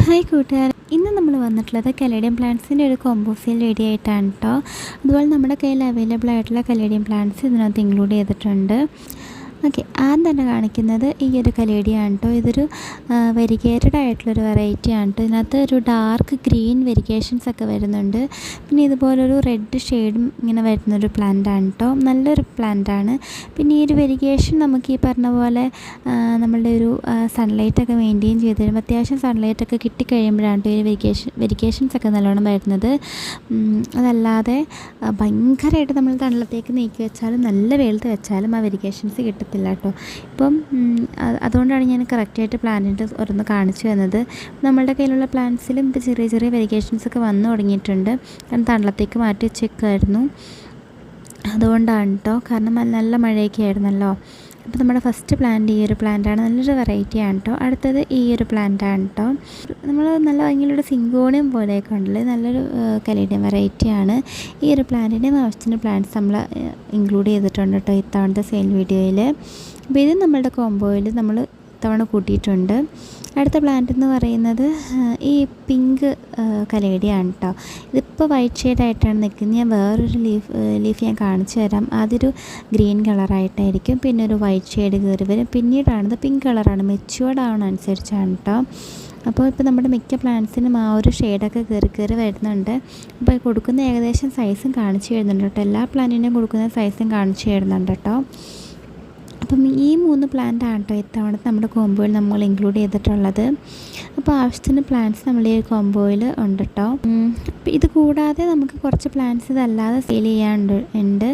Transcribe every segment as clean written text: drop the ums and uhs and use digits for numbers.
Hi കൂട്ടുകാർ, ഇന്ന് നമ്മൾ വന്നിട്ടുള്ളത് കലേഡിയം പ്ലാന്റ്സിൻ്റെ ഒരു കോംബോ സെയിൽ വീഡിയോ ആയിട്ടാണ് കേട്ടോ. അതുപോലെ നമ്മുടെ കയ്യിൽ അവൈലബിൾ ആയിട്ടുള്ള കലേഡിയം പ്ലാന്റ്സ് ഇതിനകത്ത് ഇൻക്ലൂഡ് ചെയ്തിട്ടുണ്ട്. ഓക്കെ, ആദ്യം തന്നെ കാണിക്കുന്നത് ഈ ഒരു കലേഡിയാണ് കേട്ടോ. ഇതൊരു വെരിഗേറ്റഡ് ആയിട്ടുള്ളൊരു വെറൈറ്റി ആണ് കേട്ടോ. ഇതിനകത്ത് ഒരു ഡാർക്ക് ഗ്രീൻ വെരിഗേഷൻസ് ഒക്കെ വരുന്നുണ്ട്. പിന്നെ ഇതുപോലൊരു റെഡ് ഷെയ്ഡും ഇങ്ങനെ വരുന്നൊരു പ്ലാന്റ് ആണ് കേട്ടോ. നല്ലൊരു പ്ലാന്റാണ്. പിന്നെ ഈ ഒരു വെരിഗേഷൻ നമുക്ക് ഈ പറഞ്ഞ പോലെ നമ്മളുടെ ഒരു സൺലൈറ്റൊക്കെ മെയിൻറ്റെയിൻ ചെയ്ത് കഴിയുമ്പോൾ അത്യാവശ്യം സൺലൈറ്റൊക്കെ കിട്ടിക്കഴിയുമ്പോഴാണ് ഈ വെരിഗേഷൻസ് ഒക്കെ നല്ലോണം വരുന്നത്. അതല്ലാതെ ഭയങ്കരമായിട്ട് നമ്മൾ തണലത്തേക്ക് നീക്കി വെച്ചാലും നല്ല വെയിലത്ത് വെച്ചാലും ആ വെരിഗേഷൻസ് കിട്ടത്തില്ല കേട്ടോ. ഇപ്പം അതുകൊണ്ടാണ് ഞാൻ കറക്റ്റായിട്ട് പ്ലാന്റിൻ്റെ ഓരോന്ന് കാണിച്ചു തന്നത്. നമ്മളുടെ കയ്യിലുള്ള പ്ലാന്റ്സിലും ഇപ്പോൾ ചെറിയ ചെറിയ വെരിഗേഷൻസ് ഒക്കെ വന്നു തുടങ്ങിയിട്ടുണ്ട്. കാരണം തണലത്തേക്ക് മാറ്റി വെച്ചേക്കുമായിരുന്നു, അതുകൊണ്ടാണ് കേട്ടോ. കാരണം നല്ല മഴയൊക്കെ ആയിരുന്നല്ലോ. അപ്പോൾ നമ്മുടെ ഫസ്റ്റ് പ്ലാന്റ് ഈ ഒരു പ്ലാന്റാണ്. നല്ലൊരു വെറൈറ്റിയാണ് കേട്ടോ. അടുത്തത് ഈ ഒരു പ്ലാന്റാണ് കേട്ടോ. നമ്മൾ നല്ല ഭംഗിയിലൊരു സിങ്കോണിയം പോലെയൊക്കെ ഉണ്ടല്ലോ, നല്ലൊരു കലേഡിയം വെറൈറ്റിയാണ്. ഈ ഒരു പ്ലാന്റിൻ്റെയും ആവശ്യത്തിന് പ്ലാന്റ്സ് നമ്മൾ ഇൻക്ലൂഡ് ചെയ്തിട്ടുണ്ട് കേട്ടോ ഇത്തവണത്തെ സെയിൽ വീഡിയോയിൽ. അപ്പോൾ ഇത് നമ്മളുടെ കോംബോയിൽ നമ്മൾ ഇത്തവണ കൂട്ടിയിട്ടുണ്ട്. അടുത്ത പ്ലാന്റ് എന്ന് പറയുന്നത് ഈ പിങ്ക് കലേഡിയാണ് കേട്ടോ. ഇതിപ്പോൾ വൈറ്റ് ഷെയ്ഡായിട്ടാണ് നിൽക്കുന്നത്. ഞാൻ വേറൊരു ലീഫ് ഞാൻ കാണിച്ചു തരാം. അതൊരു ഗ്രീൻ കളറായിട്ടായിരിക്കും, പിന്നെ ഒരു വൈറ്റ് ഷെയ്ഡ് കയറി വരും. പിന്നീടാണിത് പിങ്ക് കളറാണ്, മെച്യൂർഡ് ആവണ അനുസരിച്ചാണ് കേട്ടോ. അപ്പോൾ ഇപ്പോൾ നമ്മുടെ മിക്ക പ്ലാന്റ്സിനും ആ ഒരു ഷെയ്ഡൊക്കെ കയറി വരുന്നുണ്ട്. അപ്പോൾ കൊടുക്കുന്ന ഏകദേശം സൈസും കാണിച്ചു തരുന്നുണ്ട് കേട്ടോ. എല്ലാ പ്ലാന്റിൻ്റെയും കൊടുക്കുന്ന സൈസും കാണിച്ചു തരുന്നുണ്ട് കേട്ടോ. അപ്പം ഈ 3 പ്ലാന്റാണ് കേട്ടോ ഇത്തവണ നമ്മുടെ കോംബോയിൽ നമ്മൾ ഇൻക്ലൂഡ് ചെയ്തിട്ടുള്ളത്. അപ്പോൾ ആവശ്യത്തിന് പ്ലാന്റ്സ് നമ്മൾ ഈ കോംബോയിൽ ഉണ്ട് കേട്ടോ. അപ്പോൾ ഇത് കൂടാതെ നമുക്ക് കുറച്ച് പ്ലാന്റ്സ് ഇതല്ലാതെ സെയിൽ ചെയ്യാനുണ്ട്.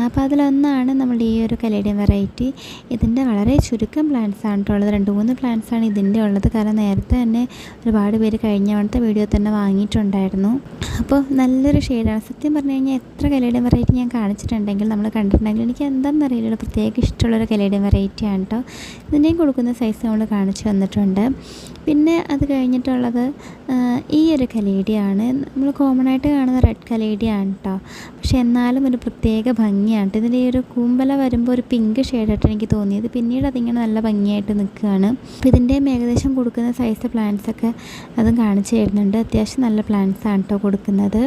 അപ്പോൾ അതിലൊന്നാണ് നമ്മുടെ ഈ ഒരു കലേഡിയം വെറൈറ്റി. ഇതിൻ്റെ വളരെ ചുരുക്കം പ്ലാന്റ്സ് ആണ് കേട്ടോ ഉള്ളത്. 2-3 പ്ലാന്റ്സ് ആണ് ഇതിൻ്റെ ഉള്ളത്. കാരണം നേരത്തെ തന്നെ ഒരുപാട് പേര് കഴിഞ്ഞവണത്തെ വീഡിയോ തന്നെ വാങ്ങിയിട്ടുണ്ടായിരുന്നു. അപ്പോൾ നല്ലൊരു ഷെയ്ഡാണ്. സത്യം പറഞ്ഞു കഴിഞ്ഞാൽ എത്ര കലേഡിയം വെറൈറ്റി ഞാൻ കാണിച്ചിട്ടുണ്ടെങ്കിൽ നമ്മൾ കണ്ടിട്ടുണ്ടെങ്കിൽ എനിക്ക് എന്താണെന്നറിയില്ല, പ്രത്യേക ഇഷ്ടമുള്ളൊരു കലേഡിയം വെറൈറ്റിയാണ് കേട്ടോ. ഇതിൻ്റെയും കൊടുക്കുന്ന സൈസ് നമ്മൾ കാണിച്ചു വന്നിട്ടുണ്ട്. പിന്നെ അത് കഴിഞ്ഞിട്ടുള്ളത് ഈ ഒരു കലേഡിയാണ്. നമ്മൾ കോമൺ ആയിട്ട് കാണുന്ന റെഡ് കലേഡിയാണ് കേട്ടോ. പക്ഷെ എന്നാലും ഒരു പ്രത്യേക ഭംഗിയാണ്. ഇതിൻ്റെ ഈ ഒരു കൂമ്പല വരുമ്പോൾ ഒരു പിങ്ക് ഷെയ്ഡായിട്ട് എനിക്ക് തോന്നിയത്. പിന്നീട് അതിങ്ങനെ നല്ല ഭംഗിയായിട്ട് നിൽക്കുകയാണ്. അപ്പോൾ ഇതിൻ്റെയും ഏകദേശം കൊടുക്കുന്ന സൈസ് പ്ലാന്റ്സൊക്കെ അതും കാണിച്ചു തരുന്നുണ്ട്. അത്യാവശ്യം നല്ല പ്ലാന്റ്സാണ് കേട്ടോ കൊടുക്കുന്നത്.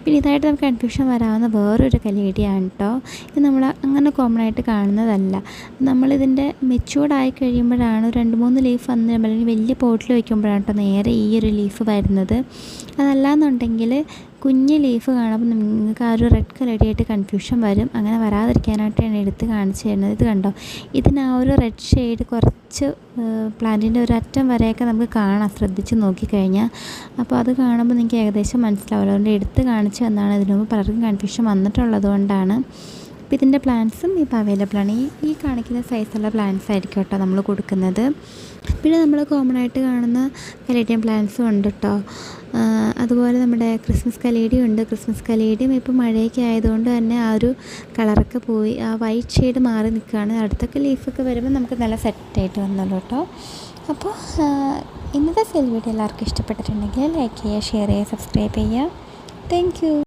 പിന്നെ ഇതായിട്ട് നമുക്ക് കൺഫ്യൂഷൻ വരാവുന്ന വേറൊരു കലേഡിയാണ് കേട്ടോ. ഇത് നമ്മൾ അങ്ങനെ കോമൺ ആയിട്ട് കാണുന്നതല്ല. നമ്മളിതിൻ്റെ മെച്യൂർഡ് ആയി കഴിയുമ്പോഴാണ് 2-3 ലീഫ് വന്ന് അല്ലെങ്കിൽ വലിയ പോട്ടിൽ വയ്ക്കുമ്പോഴാണ് കേട്ടോ നേരെ ഈ ഒരു ലീഫ് വരുന്നത്. അതല്ലാന്നുണ്ടെങ്കിൽ കുഞ്ഞ് ലീഫ് കാണുമ്പോൾ നിങ്ങൾക്ക് ആ ഒരു റെഡ് കളറായിട്ട് കൺഫ്യൂഷൻ വരും. അങ്ങനെ വരാതിരിക്കാനായിട്ടാണ് എടുത്ത് കാണിച്ചു തരുന്നത്. ഇത് കണ്ടോ, ഇതിന് ആ ഒരു റെഡ് ഷെയ്ഡ് കുറച്ച് പ്ലാന്റിൻ്റെ ഒരു അറ്റം വരെയൊക്കെ നമുക്ക് കാണാം ശ്രദ്ധിച്ച് നോക്കിക്കഴിഞ്ഞാൽ. അപ്പോൾ അത് കാണുമ്പോൾ നിങ്ങൾക്ക് ഏകദേശം മനസ്സിലാവില്ല. അതുകൊണ്ട് എടുത്ത് കാണിച്ചു തന്നാണ്. ഇതിനു മുമ്പ് പലർക്കും കൺഫ്യൂഷൻ വന്നിട്ടുള്ളത് കൊണ്ടാണ്. അപ്പോൾ ഇതിൻ്റെ പ്ലാന്റ്സും ഇപ്പോൾ അവൈലബിളാണ്. ഈ കാണിക്കുന്ന സൈസുള്ള പ്ലാന്റ്സ് ആയിരിക്കും കേട്ടോ നമ്മൾ കൊടുക്കുന്നത്. പിന്നെ നമ്മൾ കോമൺ ആയിട്ട് കാണുന്ന കലേഡിയം പ്ലാന്റ്സും ഉണ്ട് കേട്ടോ. അതുപോലെ നമ്മുടെ ക്രിസ്മസ് കലേഡിയം ഉണ്ട്. ക്രിസ്മസ് കലേഡിയം ഇപ്പോൾ മഴയൊക്കെ ആയതുകൊണ്ട് തന്നെ ആ ഒരു കളറൊക്കെ പോയി, ആ വൈറ്റ് ഷെയ്ഡ് മാറി നിൽക്കുകയാണ്. അടുത്തൊക്കെ ലീഫൊക്കെ വരുമ്പോൾ നമുക്ക് നല്ല സെറ്റായിട്ട് വന്നല്ലോ കേട്ടോ. അപ്പോൾ ഇന്നത്തെ സെയിൽ വീഡിയോ എല്ലാവർക്കും ഇഷ്ടപ്പെട്ടിട്ടുണ്ടെങ്കിൽ ലൈക്ക് ചെയ്യുക, ഷെയർ ചെയ്യുക, സബ്സ്ക്രൈബ് ചെയ്യുക. Thank you.